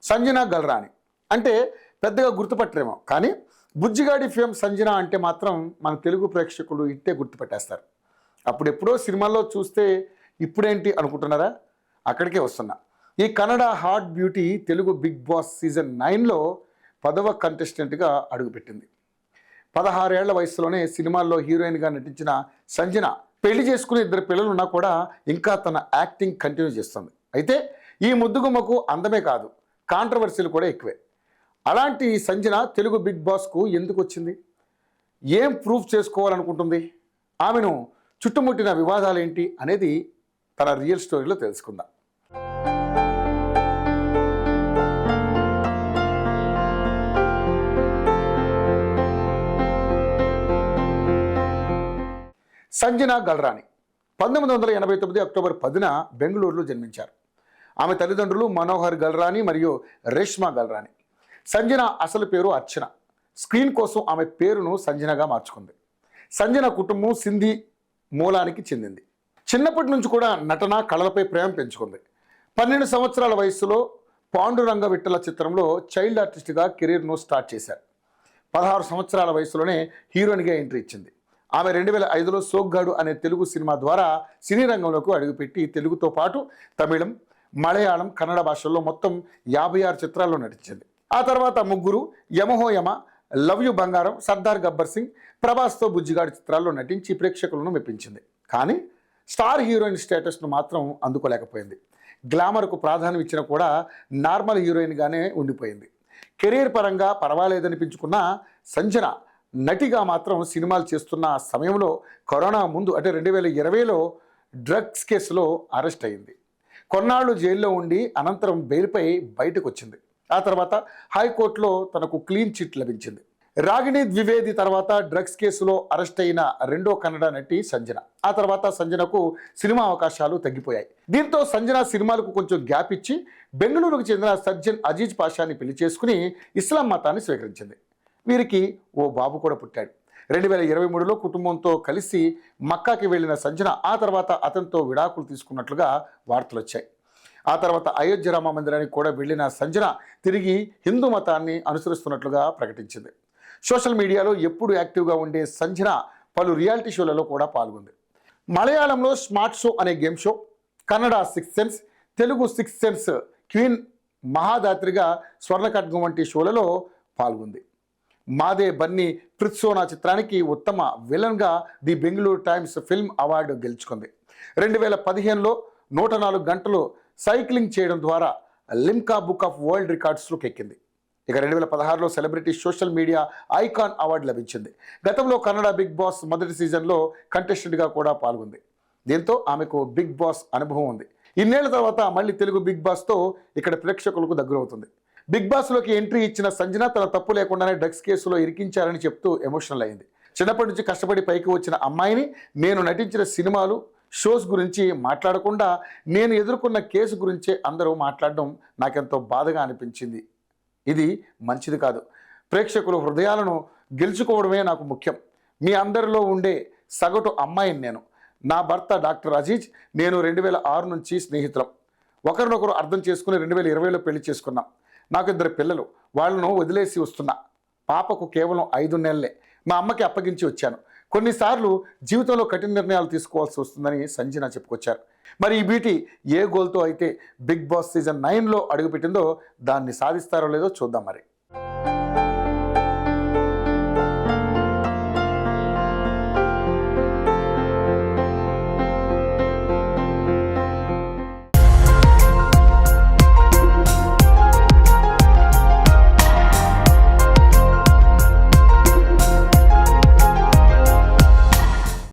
సంజన గల్రాని అంటే పెద్దగా గుర్తుపట్టరేమో, కానీ బుజ్జిగాడి ఫేమ్ సంజన అంటే మాత్రం మన తెలుగు ప్రేక్షకులు ఇట్టే గుర్తుపెట్టేస్తారు. అప్పుడెప్పుడో సినిమాల్లో చూస్తే ఇప్పుడేంటి అనుకుంటున్నారా? అక్కడికే వస్తున్నా. ఈ Kannada hot beauty Telugu Bigg Boss season 9లో 10వ కంటెస్టెంట్గా అడుగుపెట్టింది. 16 ఏళ్ల వయసులోనే సినిమాల్లో హీరోయిన్గా నటించిన సంజన పెళ్లి చేసుకుని 2 పిల్లలు ఉన్నా కూడా ఇంకా తన యాక్టింగ్ కంటిన్యూ చేస్తుంది. అయితే ఈ ముద్దుగుమ్మకు అందమే కాదు, కాంట్రవర్సీలు కూడా ఎక్కువే. అలాంటి సంజన తెలుగు బిగ్ బాస్కు ఎందుకు వచ్చింది? ఏం ప్రూఫ్ చేసుకోవాలనుకుంటుంది? ఆమెను చుట్టుముట్టిన వివాదాలు ఏంటి అనేది తన రియల్ స్టోరీలో తెలుసుకుందాం. సంజన గల్రాని 1989 అక్టోబర్ 10న బెంగళూరులో జన్మించారు. ఆమె తల్లిదండ్రులు మనోహర్ గల్రాని మరియు రేష్మా గల్రాని. సంజన అసలు పేరు అర్చన. స్క్రీన్ కోసం ఆమె పేరును సంజనగా మార్చుకుంది. సంజన కుటుంబం సింధీ మూలానికి చెందింది. చిన్నప్పటి నుంచి కూడా నటన, కళలపై ప్రేమ పెంచుకుంది. 12 సంవత్సరాల వయసులో పాండురంగ విఠల చిత్రంలో చైల్డ్ ఆర్టిస్ట్గా కెరీర్ను స్టార్ట్ చేశారు. 16 సంవత్సరాల వయసులోనే హీరోయిన్గా ఎంట్రీ ఇచ్చింది. ఆమె 2005లో సోగ్గాడు అనే తెలుగు సినిమా ద్వారా సినీ రంగంలోకి అడుగుపెట్టి తెలుగుతో పాటు తమిళం, మలయాళం, కన్నడ భాషల్లో మొత్తం 56 చిత్రాల్లో నటించింది. ఆ తర్వాత ముగ్గురు, యమహో యమ, లవ్ యు బంగారం, సర్దార్ గబ్బర్ సింగ్, ప్రభాస్తో బుజ్జిగాడి చిత్రాల్లో నటించి ప్రేక్షకులను మెప్పించింది. కానీ స్టార్ హీరోయిన్ స్టేటస్ను మాత్రం అందుకోలేకపోయింది. గ్లామర్కు ప్రాధాన్యం ఇచ్చిన కూడా నార్మల్ హీరోయిన్గానే ఉండిపోయింది. కెరీర్ పరంగా పర్వాలేదనిపించుకున్న సంజన నటిగా మాత్రం సినిమాలు చేస్తున్న సమయంలో కరోనా ముందు అంటే 2020లో డ్రగ్స్ కేసులో అరెస్ట్ అయింది. కొన్నాళ్ళు జైల్లో ఉండి అనంతరం బెయిల్పై బయటకు వచ్చింది. ఆ తర్వాత హైకోర్టులో తనకు క్లీన్ చిట్ లభించింది. రాగిణి ద్వివేది తర్వాత డ్రగ్స్ కేసులో అరెస్ట్ అయిన రెండో కన్నడ నటి సంజన. ఆ తర్వాత సంజనకు సినిమా అవకాశాలు తగ్గిపోయాయి. దీంతో సంజన సినిమాలకు కొంచెం గ్యాప్ ఇచ్చి బెంగళూరుకు చెందిన సర్జన్ అజీజ్ పాషాని పెళ్లి చేసుకుని ఇస్లాం మతాన్ని స్వీకరించింది. వీరికి ఓ బాబు కూడా పుట్టాడు. 2023లో కుటుంబంతో కలిసి మక్కాకి వెళ్ళిన సంజన ఆ తర్వాత అతనితో విడాకులు తీసుకున్నట్లుగా వార్తలు వచ్చాయి. ఆ తర్వాత అయోధ్య రామ మందిరానికి కూడా వెళ్ళిన సంజన తిరిగి హిందూ మతాన్ని అనుసరిస్తున్నట్లుగా ప్రకటించింది. సోషల్ మీడియాలో ఎప్పుడు యాక్టివ్గా ఉండే సంజన పలు రియాలిటీ షోలలో కూడా పాల్గొంది. మలయాళంలో స్మార్ట్ షో అనే game show, Kannada 6 sense, Telugu 6 sense queen మహాదాత్రిగా స్వర్ణఖడ్గం వంటి షోలలో పాల్గొంది. మాదే బన్నీ ప్రిత్సోనా చిత్రానికి ఉత్తమ విలన్గా the Bengaluru Times film award గెలుచుకుంది. 2015లో 104 గంటలు సైక్లింగ్ చేయడం ద్వారా లిమ్కా బుక్ ఆఫ్ వరల్డ్ రికార్డ్స్లోకి ఎక్కింది. ఇక 2016లో celebrity social media icon award లభించింది. గతంలో కన్నడ బిగ్ బాస్ మొదటి సీజన్లో కంటెస్టెంట్గా కూడా పాల్గొంది. దీంతో ఆమెకు బిగ్ బాస్ అనుభవం ఉంది. ఇన్నేళ్ల తర్వాత మళ్ళీ తెలుగు బిగ్ బాస్తో ఇక్కడ ప్రేక్షకులకు దగ్గరవుతుంది. బిగ్ బాస్లోకి ఎంట్రీ ఇచ్చిన సంజన తన తప్పు లేకుండానే డ్రగ్స్ కేసులో ఇరికించారని చెప్తూ ఎమోషనల్ అయింది. చిన్నప్పటి నుంచి కష్టపడి పైకి వచ్చిన అమ్మాయిని నేను నటించిన సినిమాలు, షోస్ గురించి మాట్లాడకుండా నేను ఎదుర్కొన్న కేసు గురించే అందరూ మాట్లాడడం నాకెంతో బాధగా అనిపించింది. ఇది మంచిది కాదు. ప్రేక్షకుల హృదయాలను గెలుచుకోవడమే నాకు ముఖ్యం. మీ అందరిలో ఉండే సగటు అమ్మాయిని నేను. నా భర్త డాక్టర్ అజీజ్, నేను 2006 నుంచి స్నేహితులం. ఒకరినొకరు అర్థం చేసుకుని 2020లో పెళ్లి చేసుకున్నాం. నాకు 2 పిల్లలు. వాళ్ళను వదిలేసి వస్తున్నా. పాపకు కేవలం 5 నెలలే. మా అమ్మకి అప్పగించి వచ్చాను. కొన్నిసార్లు జీవితంలో కఠిన నిర్ణయాలు తీసుకోవాల్సి వస్తుందని సంజన చెప్పుకొచ్చారు. మరి ఈ బ్యూటీ ఏ గోల్తో అయితే బిగ్ బాస్ సీజన్ 9లో అడుగుపెట్టిందో దాన్ని సాధిస్తారో లేదో చూద్దాం మరి.